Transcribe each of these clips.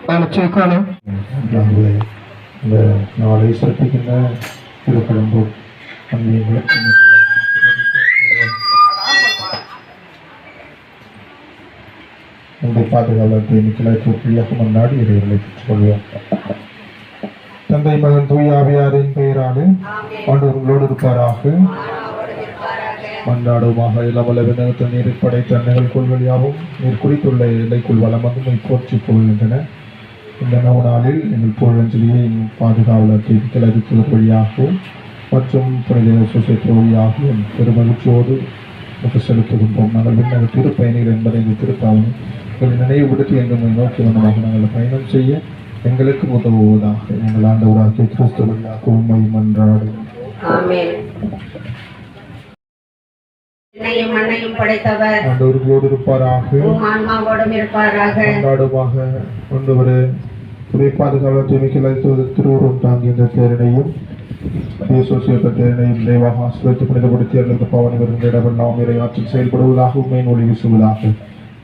சேர்க்கணும். இந்த நாளை சிறப்பிக்கின்ற திருப்பழம்பூர் உங்களுடைய பாதுகாவலத்தை நிக்கலாய்க்கு முன்னாடி இடைவெளி பெற்றுக் கொள்வோம். தந்தை மகன் தூய ஆவியாரின் பெயராலே ஆண்டவர் உங்களோடு இருப்பாராக. மன்றாடுமாக இளவல வினகத்தில் நீரில் படைத்த அன்னைகள் கொள்வழியாகவும் நீர் குறித்துள்ள எல்லைக்குள் வளம் வந்து போற்றி போகின்றன. இந்த நவ நாளில் எங்கள் புகழஞ்சலியை பாதுகாவலத்தை கிழக்கு வழியாகவும் மற்றும் புனித சுசேத்திர வழியாகவும் பெருமகிழ்ச்சியோடு செலுத்துகின்றோம். நாங்கள் விண்ணக திருப்பயணிகள் என்பதை எங்கள் திருப்பாவனை எங்களை நினைவுபடுத்தி எங்களை நோக்கி வந்தமாக நாங்கள் பயணம் செய்ய எங்களுக்கு உதவுவதாக எங்கள் ஆண்டவராகிய கிறிஸ்து வழியாக உண்மை மன்றாடும். ஆண்டவர்களோடு இருப்பாராக. கொண்டவரே புதிய பாதுகாவலத்தை மிக்க திருவுருவம் தாங்கிய இந்த தேரனையும் தேரனையும் விரைவாக ஆசிரியத்து புனிதப்படுத்தி அல்லது பாவனை வருகின்ற இடமெல்லாம் இறையாற்றில் செயல்படுவதாக உண்மையின் ஒளி வீசுவதாக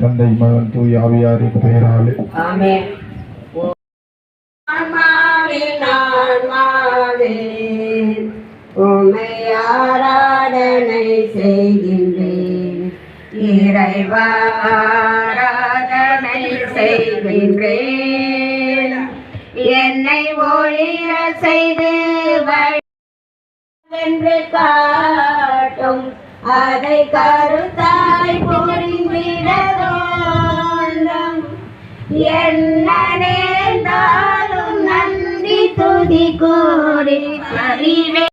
தந்தை மகன் தூய் ஆவியாரின் பெயராலே உம்மை ஆராதனை செய்கின்றேன். இறைவா ஆராதனை செய்கின்றேன். என்னை ஒளிர செய்து வென்று காட்டும் அதை கருத்தாய் புரிந்திட வேண்டும். என்ன நேர்ந்தாலும் நன்றி துதி கூறி அறிவே.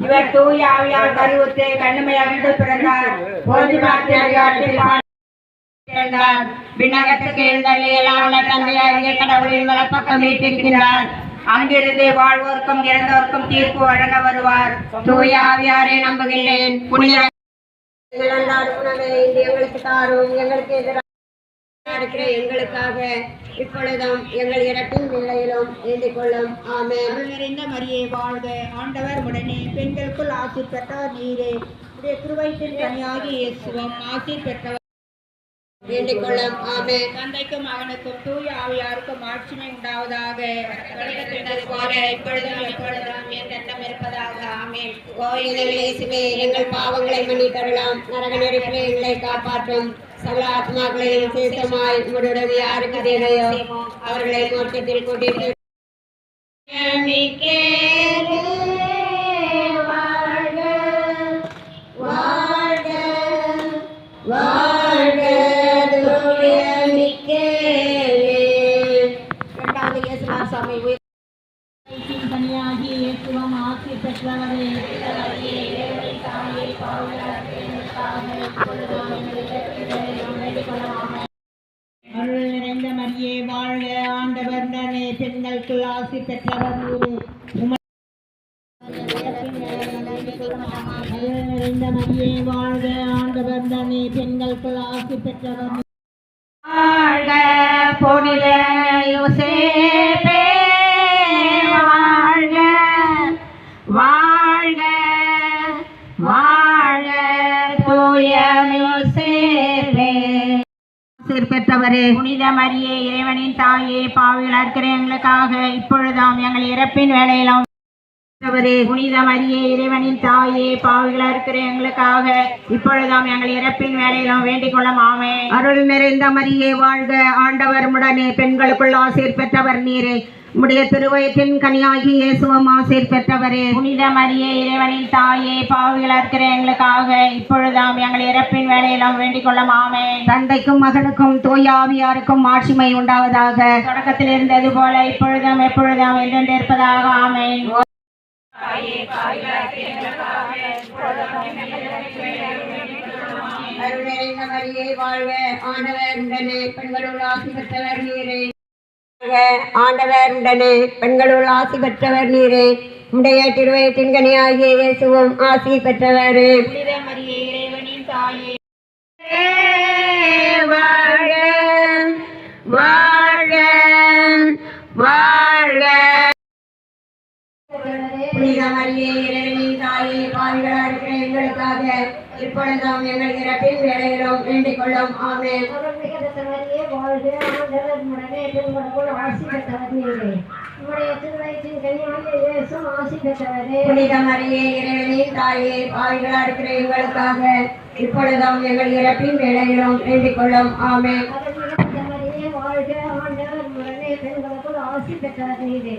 இவர் தூய ஆவியார் கருவுற்று கண்ணுமையாக பிறந்தார். விண்ணகத்துக்கு எழுந்தள்ளியலான தந்தையாகிய கடவுளின் வலப்பக்கம் வீட்டிருக்கிறார். அங்கிருந்து வாழ்வோருக்கும் இறந்தோருக்கும் தீர்ப்பு வழங்க வருவார். தூய ஆவியாரை நம்புகின்றேன். புனித எங்களுக்கு தாரும். எங்களுக்கு எதிராக இருக்கிற எங்களுக்காக இப்பொழுதும் எங்கள் இறப்பின் நிலையிலும் வேண்டிக் கொள்ளும். ஆமென். நிறைந்த மரியே வாழ்க. ஆண்டவர் உடனே பெண்களுக்குள் ஆசி பெற்றவர் நீரே. உடைய திருவயிற்றின் கனியாகி இயேசுவும் ஆசி பெற்றவர் வேண்டிக் கொள்ளும். ஆமென். தந்தைக்கும் மகனுக்கும் தூய ஆவியாருக்கும் ஆட்சிமை உண்டாவதாக. இப்பொழுதும் எப்பொழுதும் என்றென்றும் இருப்பதாக. ஆமென். கோயிலில் இயேசுவே எங்கள் பாவங்களை மன்னித்தருளாம். நரக நெருப்பிலே எங்களை காப்பாற்றும். சகல ஆத்மாக்களையும் சேசமாய் உங்களுடைய யாருக்கு தேவையோ அவர்களை மோட்சத்தில் கூட்டிட்டு கனியாகி இயேசுவும் ஆசி பெற்றவரே. அருள் நிறைந்த மரியே வாழ்க. ஆண்டவர் உடனே பெண்களுக்குள் ஆசி பெற்றவர் நீரே. அருள் நிறைந்த மரியே வாழ்க. ஆண்டவர் உடனே பெண்களுக்குள் ஆசி பெற்றவர் வாழ்க. புனித யோசேப்பே வாழ்க. வாழ்க வாழ்க. தூய யோசேப்பே பெற்றவரே. புனித மரியே இறைவனின் தாயே பாவிகளாக இருக்கிற எங்களுக்காக இப்பொழுதாம் எங்கள் இறப்பின் வேளையிலும். புனித மரியே இறைவனின் தாயே பாவிகளாக இருக்கிற எங்களுக்காக இப்பொழுதாம் எங்கள் இறப்பின் வேளையிலும் வேண்டிக் கொள்ளும். ஆமென். அருள் நிறைந்த மரியே வாழ்க. ஆண்டவர் உடனே பெண்களுக்குள் ஆசீர் பெற்றவர் நீரே. உம்முடைய திருவயிற்றின் கனியாகி இயேசுவும் ஆசீர் பெற்றவரே. புனித மரியே இறைவனின் தாயே பாவிகளாக இருக்கிற எங்களுக்காக இப்பொழுதாம் எங்கள் இறப்பின் வேளையிலும் வேண்டிக் கொள்ளும். ஆமென். தந்தைக்கும் மகனுக்கும் தூய ஆவியாருக்கும் ஆட்சிமை உண்டாவதாக. தொடக்கத்தில் இருந்தது போல இப்பொழுதும் எப்பொழுதும் என்றென்று இருப்பதாக. ஆமென். அருள் நிறைந்த மரியே வாழ்க. ஆண்டவர் உடனே பெண்களுள் ஆசி பெற்றவர் நீரே. ஆண்டவர் உடனே பெண்களுள் ஆசி பெற்றவர் நீரே. உடைய திருவயிற்றின் கனியாகிய இயேசுவும் ஆசி பெற்றவர். புனித மரியே இறைவனின் தாயே வாழ்க. வாழ்க வாழ்க. புனித மரியே இறைவனின் தாயே பாவிகளாக இருக்கிற எங்களுக்காக இப்பொழுதும் எங்கள் இறப்பின் வேளையிலும் வேண்டிக் கொள்ளும். ஆமென். மரியே வாழ்க ஆண்டவர் உடனே பெண்களுக்குள் ஆசி பெற்றவர் நீரே உம்முடைய திருவயிற்றின் கனியாகிய இயேசுவும் ஆசி பெற்றவரே புனித மரியே இறைவனின் தாயே பாவிகளா இருக்கிற எங்களுக்காக இப்பொழுதும் எங்கள் இறப்பின் வேளையிலும் வேண்டிக் கொள்ளும் ஆமென். அருள்மிகு மரியே வாழ்க ஆண்டவர் உடனே பெண்களுக்குள் ஆசி பெற்றவர் நீரே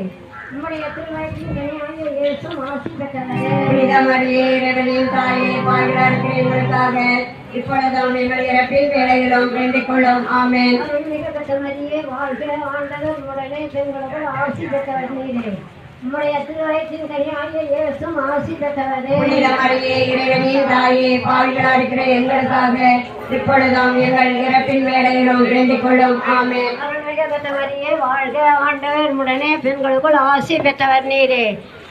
உம்முடைய திருவயிற்றின் கனியாகிய இயேசுவும் ஆசி பெற்றவரே புனித மரியே இறைவனின் தாயே பாவிகளா இருக்கிற எங்களுக்காக இப்பொழுதும் எங்கள் இறப்பின் வேளையிலும் வேண்டிக் கொள்ளும் ஆமென். அருள்மிகு மரியே வாழ்க ஆண்டவர் உடனே பெண்களுக்குள் ஆசி பெற்றவர் நீரே உம்முடைய திருவயிற்றின் கனியாகிய இயேசுவும் ஆசி பெற்றவரே புனித மரியே இறைவனின் தாயே பாவிகளா இருக்கிற எங்களுக்காக இப்பொழுதும் எங்கள் இறப்பின் வேளையிலும் வேண்டிக் கொள்ளும் ஆமென். அருள்மிகு மரியே வாழ்க ஆண்டவர் உடனே பெண்களுக்குள் ஆசி பெற்றவர் நீரே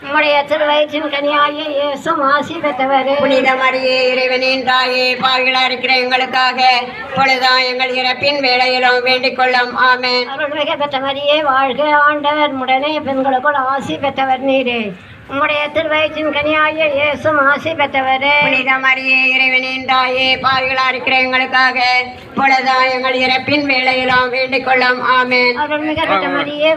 உம்முடைய திருவயிற்றின் கனியாகிய இயேசுவும் ஆசி பெற்றவரே புனித மரியே இறைவனின் தாயே பாவிகளா இருக்கிற எங்களுக்காக இப்பொழுதும் எங்கள் இறப்பின் வேளையிலும் வேண்டிக் கொள்ளும் ஆமென். அருள்மிகு மரியே வாழ்க ஆண்டவர் உடனே பெண்களுக்குள் ஆசி பெற்றவர் நீரே உம்முடைய திருவயிற்றின் கனியாகிய இயேசுவும் ஆசி பெற்றவரே புனித மரியே இறைவனின் தாயே பாவிகளா இருக்கிற எங்களுக்காக இப்பொழுதும் எங்கள் இறப்பின் வேளையிலும் வேண்டிக் கொள்ளும் ஆமென். அருள்மிகு மரியே